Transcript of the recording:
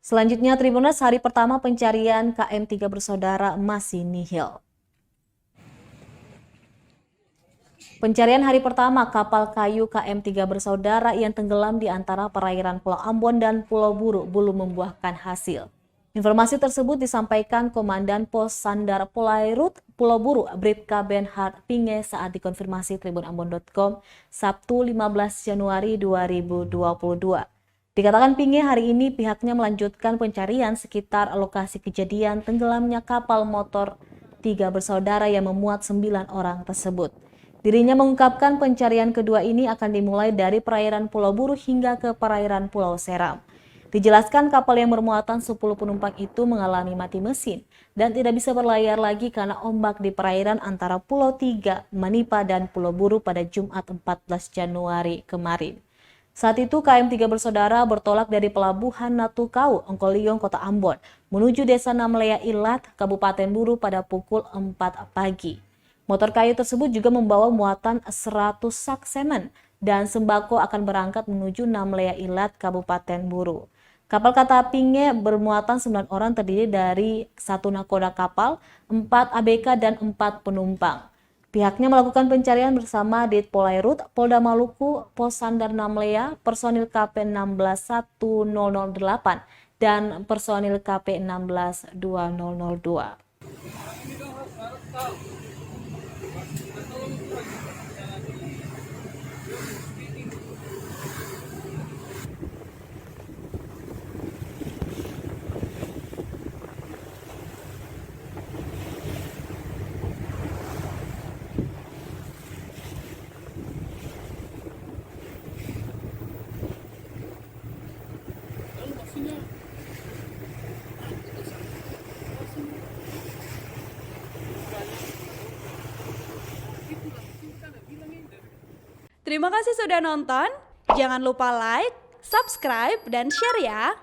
Selanjutnya, Tribuners, hari pertama pencarian KM3 bersaudara masih nihil. Pencarian hari pertama kapal kayu KM3 bersaudara yang tenggelam di antara perairan Pulau Ambon dan Pulau Buru belum membuahkan hasil. Informasi tersebut disampaikan Komandan Pos Sandar Polairut Pulau Buru Bribka Benhard Pinge saat dikonfirmasi tribunambon.com Sabtu 15 Januari 2022. Dikatakan Pinge hari ini pihaknya melanjutkan pencarian sekitar lokasi kejadian tenggelamnya kapal motor 3 bersaudara yang memuat 9 orang tersebut. Dirinya mengungkapkan pencarian kedua ini akan dimulai dari perairan Pulau Buru hingga ke perairan Pulau Seram. Dijelaskan kapal yang bermuatan 10 penumpang itu mengalami mati mesin dan tidak bisa berlayar lagi karena ombak di perairan antara Pulau 3, Manipa, dan Pulau Buru pada Jumat 14 Januari kemarin. Saat itu KM3 bersaudara bertolak dari pelabuhan Natukau, Ongkoliong, Kota Ambon, menuju Desa Namlea Ilat, Kabupaten Buru pada pukul 4 pagi. Motor kayu tersebut juga membawa muatan 100 sak semen dan sembako akan berangkat menuju Namlea Ilat, Kabupaten Buru. Kapal kata Pinge bermuatan 9 orang terdiri dari 1 nakoda kapal, 4 ABK, dan 4 penumpang. Pihaknya melakukan pencarian bersama Dit Polairut, Polda Maluku, Pos Sandar Namlea, personil KP 161008, dan personil KP 162002. Terima kasih sudah nonton. Jangan lupa like, subscribe, dan share ya.